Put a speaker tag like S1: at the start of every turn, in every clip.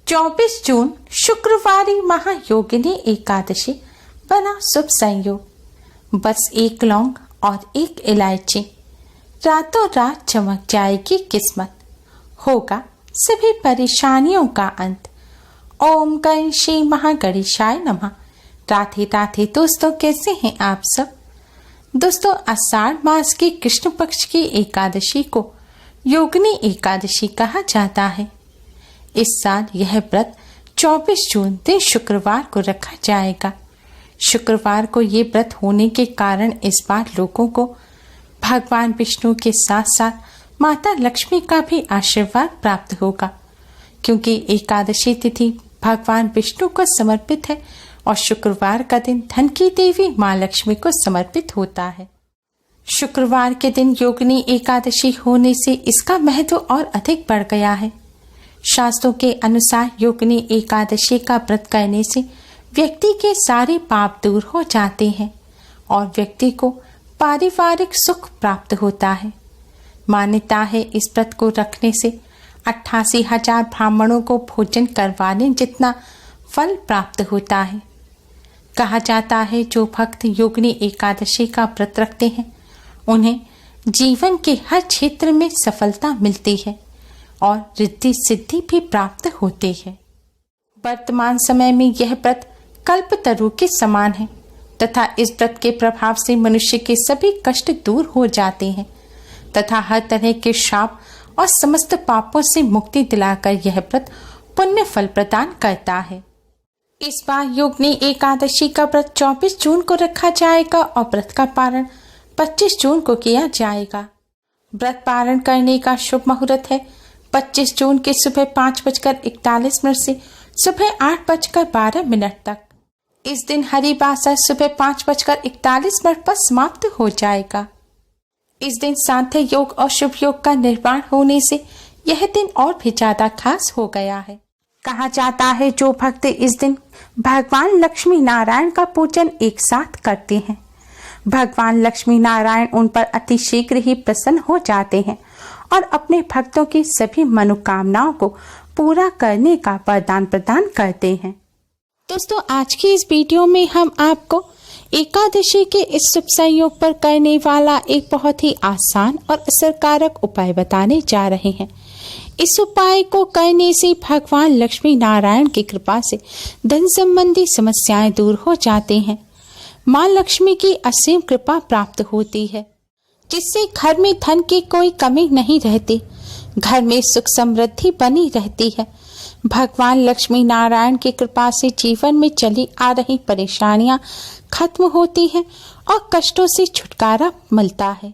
S1: 24 जून शुक्रवारी महायोगिनी एकादशी बना शुभ संयोग। बस एक लौंग और एक इलायची, रातों रात चमक जाएगी किस्मत, होगा सभी परेशानियों का अंत। ओम गणेशी महागणेशाय नमः। राधे राधे दोस्तों, कैसे हैं आप सब। दोस्तों, आषाढ़ मास की कृष्ण पक्ष की एकादशी को योगिनी एकादशी कहा जाता है। इस साल यह व्रत 24 जून दिन शुक्रवार को रखा जाएगा। शुक्रवार को ये व्रत होने के कारण इस बार लोगों को भगवान विष्णु के साथ साथ माता लक्ष्मी का भी आशीर्वाद प्राप्त होगा, क्योंकि एकादशी तिथि भगवान विष्णु को समर्पित है और शुक्रवार का दिन धन की देवी माँ लक्ष्मी को समर्पित होता है। शुक्रवार के दिन योगिनी एकादशी होने से इसका महत्व और अधिक बढ़ गया है। शास्त्रों के अनुसार योगिनी एकादशी का व्रत करने से व्यक्ति के सारे पाप दूर हो जाते हैं और व्यक्ति को पारिवारिक सुख प्राप्त होता है। मान्यता है इस व्रत को रखने से 88,000 ब्राह्मणों को भोजन करवाने जितना फल प्राप्त होता है। कहा जाता है जो भक्त योगिनी एकादशी का व्रत रखते हैं उन्हें जीवन के हर क्षेत्र में सफलता मिलती है और रिद्धि सिद्धि भी प्राप्त होती है। वर्तमान समय में यह व्रत कल्पतरु के समान है तथा इस व्रत के प्रभाव से मनुष्य के सभी कष्ट दूर हो जाते हैं तथा हर तरह के शाप और समस्त पापों से मुक्ति दिलाकर यह व्रत पुण्य फल प्रदान करता है। इस बार योगिनी एकादशी का व्रत 24 जून को रखा जाएगा और व्रत का पारण 25 जून को किया जाएगा। व्रत पारण करने का शुभ मुहूर्त है 25 जून के सुबह 5:41 से सुबह 8:12 तक। इस दिन हरिवासर सुबह 5:41 पर समाप्त हो जाएगा। इस दिन सांध्य योग और शुभ योग का निर्माण होने से यह दिन और भी ज्यादा खास हो गया है। कहा जाता है जो भक्त इस दिन भगवान लक्ष्मी नारायण का पूजन एक साथ करते हैं, भगवान लक्ष्मी नारायण उन पर अति शीघ्र ही प्रसन्न हो जाते हैं और अपने भक्तों की सभी मनोकामनाओं को पूरा करने का वरदान प्रदान करते हैं। दोस्तों, आज की इस वीडियो में हम आपको एकादशी के इस शुभ संयोग पर करने वाला एक बहुत ही आसान और असरकारक उपाय बताने जा रहे हैं। इस उपाय को करने से भगवान लक्ष्मी नारायण की कृपा से धन संबंधी समस्याएं दूर हो जाते हैं। माँ लक्ष्मी की असीम कृपा प्राप्त होती है, जिससे घर में धन की कोई कमी नहीं रहती, घर में सुख समृद्धि बनी रहती है। भगवान लक्ष्मी नारायण की कृपा से जीवन में चली आ रही परेशानियां खत्म होती हैं और कष्टों से छुटकारा मिलता है।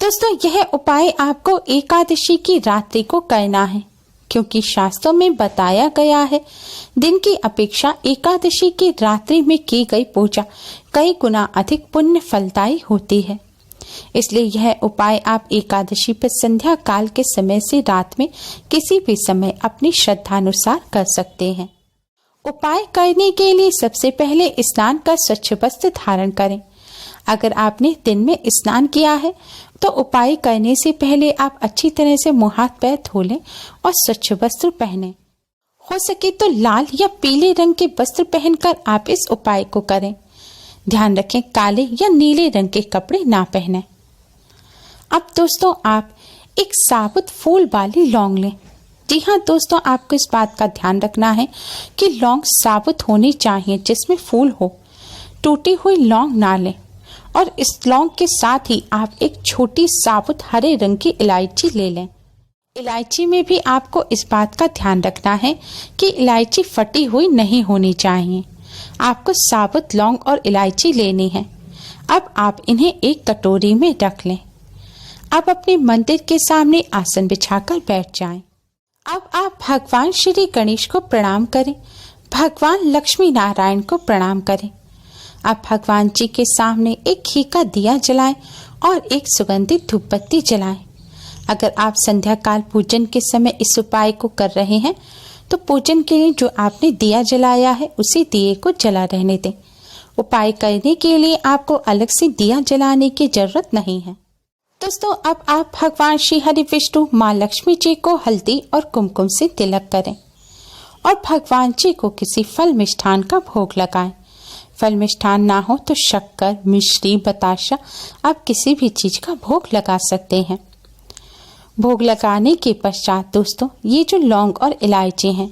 S1: दोस्तों, यह उपाय आपको एकादशी की रात्रि को करना है, क्योंकि शास्त्रों में बताया गया है दिन की अपेक्षा एकादशी की रात्रि में की गई पूजा कई गुना अधिक पुण्य फलदायी होती है। इसलिए यह उपाय आप एकादशी पर संध्या काल के समय से रात में किसी भी समय अपनी श्रद्धानुसार कर सकते हैं। उपाय करने के लिए सबसे पहले स्नान कर स्वच्छ वस्त्र धारण करें। अगर आपने दिन में स्नान किया है तो उपाय करने से पहले आप अच्छी तरह से मुंह हाथ पैर धो लें और स्वच्छ वस्त्र पहनें। हो सके तो लाल या पीले रंग के वस्त्र पहनकर आप इस उपाय को करें। ध्यान रखें काले या नीले रंग के कपड़े ना पहने। अब दोस्तों, आप एक साबुत फूल वाली लौंग लें। जी हाँ दोस्तों, आपको इस बात का ध्यान रखना है कि लौंग साबुत होनी चाहिए, जिसमें फूल हो। टूटी हुई लौंग ना लें। और इस लौंग के साथ ही आप एक छोटी साबुत हरे रंग की इलायची ले लें। इलायची में भी आपको इस बात का ध्यान रखना है कि इलायची फटी हुई नहीं होनी चाहिए। आपको साबुत लौंग और इलायची लेनी है। अब आप इन्हें एक कटोरी में रख लें। अब अपने मंदिर के सामने आसन बिछाकर बैठ जाएं। अब आप भगवान श्री गणेश को प्रणाम करें, भगवान लक्ष्मी नारायण को प्रणाम करें। अब भगवान जी के सामने एक घी का दिया जलाएं और एक सुगंधित धूप बत्ती जलाएं। अगर आप संध्या काल पूजन के समय इस उपाय को कर रहे हैं तो पूजन के लिए जो आपने दिया जलाया है उसी दिए को जला रहने दें। उपाय करने के लिए आपको अलग से दिया जलाने की जरूरत नहीं है। दोस्तों, अब आप भगवान श्री हरि विष्णु माँ लक्ष्मी जी को हल्दी और कुमकुम से तिलक करें और भगवान जी को किसी फल मिष्ठान का भोग लगाएं। फल मिष्ठान ना हो तो शक्कर, मिश्री, बताशा आप किसी भी चीज का भोग लगा सकते हैं। भोग लगाने के पश्चात दोस्तों ये जो लौंग और इलायची हैं,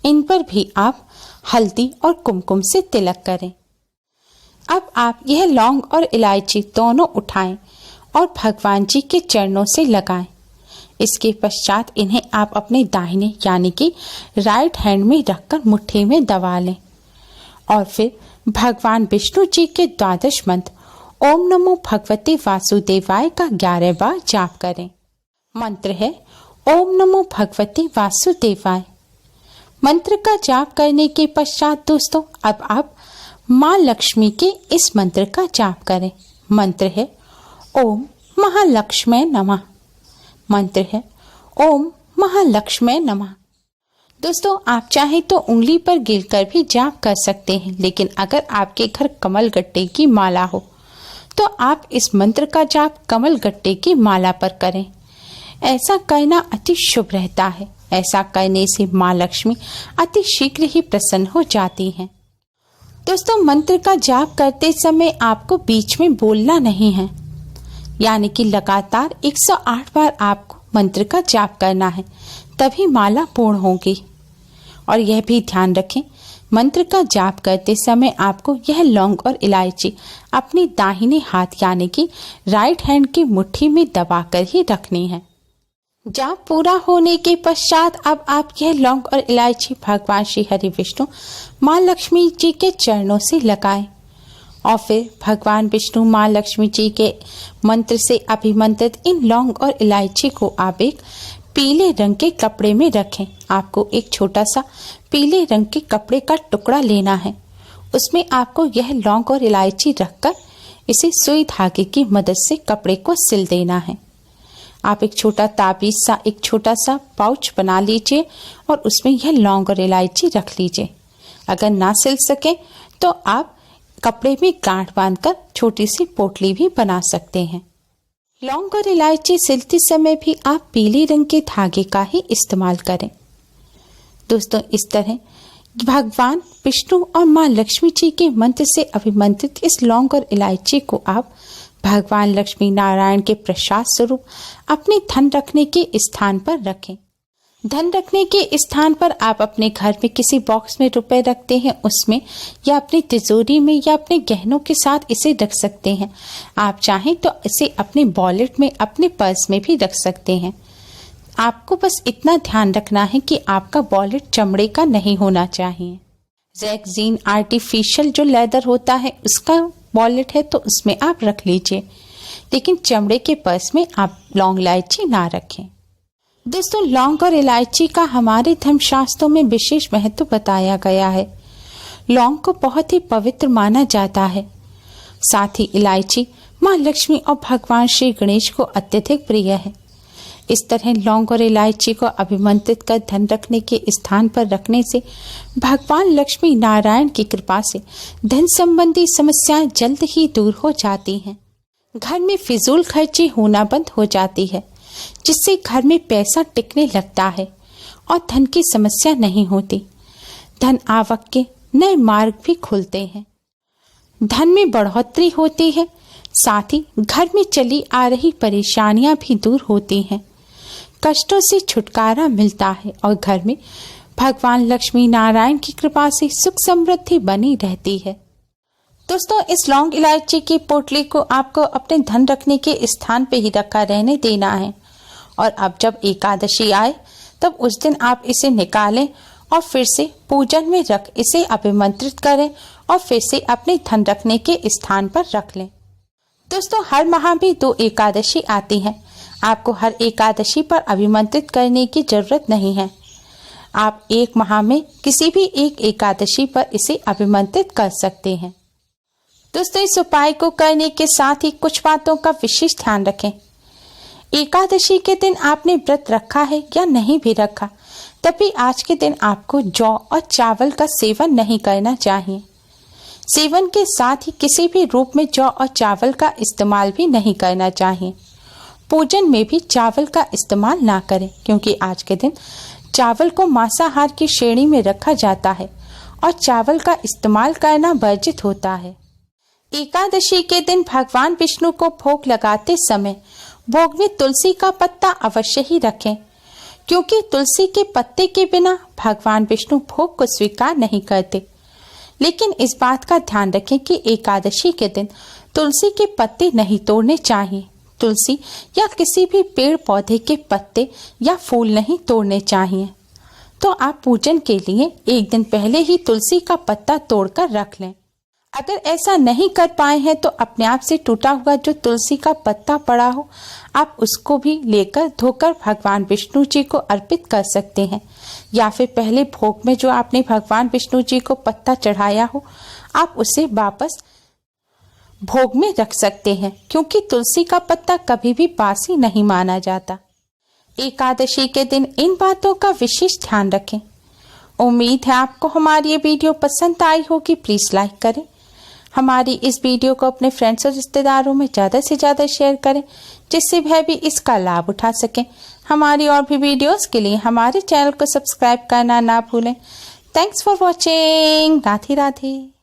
S1: इन पर भी आप हल्दी और कुमकुम से तिलक करें। अब आप यह लौंग और इलायची दोनों उठाएं और भगवान जी के चरणों से लगाएं। इसके पश्चात इन्हें आप अपने दाहिने यानी कि राइट हैंड में रखकर मुट्ठी में दबा लें और फिर भगवान विष्णु जी के 12 मंत्र ओम नमो भगवते वासुदेवाय का 11 बार जाप करें। मंत्र है ओम नमो भगवते वासुदेवाय। मंत्र का जाप करने के पश्चात दोस्तों अब आप माँ लक्ष्मी के इस मंत्र का जाप करें। मंत्र है ओम महालक्ष्मी नमः। मंत्र है ओम महालक्ष्मी नमः। दोस्तों आप चाहें तो उंगली पर गिरकर भी जाप कर सकते हैं, लेकिन अगर आपके घर कमल गट्टे की माला हो तो आप इस मंत्र का जाप कमल गट्टे की माला पर करें। ऐसा करना अति शुभ रहता है। ऐसा करने से माँ लक्ष्मी अति शीघ्र ही प्रसन्न हो जाती हैं। दोस्तों मंत्र का जाप करते समय आपको बीच में बोलना नहीं है, यानी कि लगातार 108 बार आपको मंत्र का जाप करना है, तभी माला पूर्ण होगी। और यह भी ध्यान रखें मंत्र का जाप करते समय आपको यह लौंग और इलायची अपनी दाहिने हाथ यानी कि राइट हैंड की मुट्ठी में दबाकर ही रखनी है। जाप पूरा होने के पश्चात अब आप यह लौंग और इलायची भगवान श्री हरि विष्णु माँ लक्ष्मी जी के चरणों से लगाएं और फिर भगवान विष्णु माँ लक्ष्मी जी के मंत्र से अभिमंत्रित इन लौंग और इलायची को आप एक पीले रंग के कपड़े में रखें। आपको एक छोटा सा पीले रंग के कपड़े का टुकड़ा लेना है। उसमें आपको यह लौंग और इलायची रखकर इसे सुई धागे की मदद से कपड़े को सिल देना है। आप एक छोटा ताबीज सा एक छोटा सा पाउच बना लीजिए और उसमें यह लौंग और इलायची रख लीजिए। अगर ना सिल सके तो आप कपड़े में गांठ बांधकर छोटी सी पोटली भी बना सकते हैं। लौंग और इलायची सिलते समय भी आप पीले रंग के धागे का ही इस्तेमाल करें। दोस्तों इस तरह भगवान विष्णु और माँ लक्ष्मी जी के मंत्र से अभिमंत्रित इस लौंग और इलायची को आप भगवान लक्ष्मी नारायण के प्रसाद स्वरूप अपने धन रखने के स्थान पर रखें। धन रखने के स्थान पर आप अपने घर में किसी बॉक्स में रुपए रखते हैं, उसमें या अपनी तिजोरी में या अपने गहनों के साथ इसे रख सकते हैं। आप चाहें तो इसे अपने वॉलेट में, अपने पर्स में भी रख सकते हैं। आपको बस इतना ध्यान रखना है कि आपका वॉलेट चमड़े का नहीं होना चाहिए। रेक्सीन आर्टिफिशियल जो लेदर होता है उसका वॉलेट है तो उसमें आप रख लीजिए, लेकिन चमड़े के पर्स में आप लौंग इलायची ना रखें। दोस्तों लौंग और इलायची का हमारे धर्मशास्त्रों में विशेष महत्व बताया गया है। लौंग को बहुत ही पवित्र माना जाता है। साथ ही इलायची माँ लक्ष्मी और भगवान श्री गणेश को अत्यधिक प्रिय है। इस तरह लौंग और इलायची को अभिमंत्रित कर धन रखने के स्थान पर रखने से भगवान लक्ष्मी नारायण की कृपा से धन संबंधी समस्याएं जल्द ही दूर हो जाती हैं। घर में फिजूल खर्ची होना बंद हो जाती है, जिससे घर में पैसा टिकने लगता है और धन की समस्या नहीं होती। धन आवक के नए मार्ग भी खुलते हैं, धन में बढ़ोतरी होती है। साथ ही घर में चली आ रही परेशानियां भी दूर होती हैं, कष्टों से छुटकारा मिलता है और घर में भगवान लक्ष्मी नारायण की कृपा से सुख समृद्धि बनी रहती है। दोस्तों इस लौंग इलायची की पोटली को आपको अपने धन रखने के स्थान पे ही रखा रहने देना है और अब जब एकादशी आए तब उस दिन आप इसे निकालें और फिर से पूजन में रख इसे अभिमंत्रित करें और फिर से अपने धन रखने के स्थान पर रख लें। दोस्तों हर माह भी 2 एकादशी आती हैं। आपको हर एकादशी पर अभिमंत्रित करने की जरूरत नहीं है। आप एक माह में किसी भी एक एकादशी पर इसे अभिमंत्रित कर सकते हैं। दोस्तों इस उपाय को करने के साथ ही कुछ बातों का विशेष ध्यान रखें। एकादशी के दिन आपने व्रत रखा है या नहीं भी रखा, तभी आज के दिन आपको जौ और चावल का सेवन नहीं करना चाहिए। सेवन के साथ ही किसी भी रूप में जौ और चावल का इस्तेमाल भी नहीं करना चाहिए। पूजन में भी चावल का इस्तेमाल ना करें, क्योंकि आज के दिन चावल को मांसाहार की श्रेणी में रखा जाता है और चावल का इस्तेमाल करना वर्जित होता है। एकादशी के दिन भगवान विष्णु को भोग लगाते समय भोग में तुलसी का पत्ता अवश्य ही रखें, क्योंकि तुलसी के पत्ते के बिना भगवान विष्णु भोग को स्वीकार नहीं करते। लेकिन इस बात का ध्यान रखें कि एकादशी के दिन तुलसी के पत्ते नहीं तोड़ने चाहिए। तुलसी या किसी भी पेड़ पौधे के पत्ते या फूल नहीं तोड़ने चाहिए। तो आप पूजन के लिए एक दिन पहले ही तुलसी का पत्ता तोड़कर रख लें। अगर ऐसा नहीं कर पाए हैं तो अपने आप से टूटा हुआ जो तुलसी का पत्ता पड़ा हो, आप उसको भी लेकर धोकर भगवान विष्णु जी को अर्पित कर सकते हैं। या फिर पहले भोग में जो आपने भगवान विष्णु जी को पत्ता चढ़ाया हो, आप उसे वापस भोग में रख सकते हैं, क्योंकि तुलसी का पत्ता कभी भी बासी नहीं माना जाता। एकादशी के दिन इन बातों का विशेष ध्यान रखें। उम्मीद है आपको हमारी ये वीडियो पसंद आई होगी। प्लीज़ लाइक करें। हमारी इस वीडियो को अपने फ्रेंड्स और रिश्तेदारों में ज़्यादा से ज़्यादा शेयर करें, जिससे वह भी इसका लाभ उठा सकें। हमारी और भी वीडियोस के लिए हमारे चैनल को सब्सक्राइब करना ना भूलें। Thanks for watching. Radhe Radhe.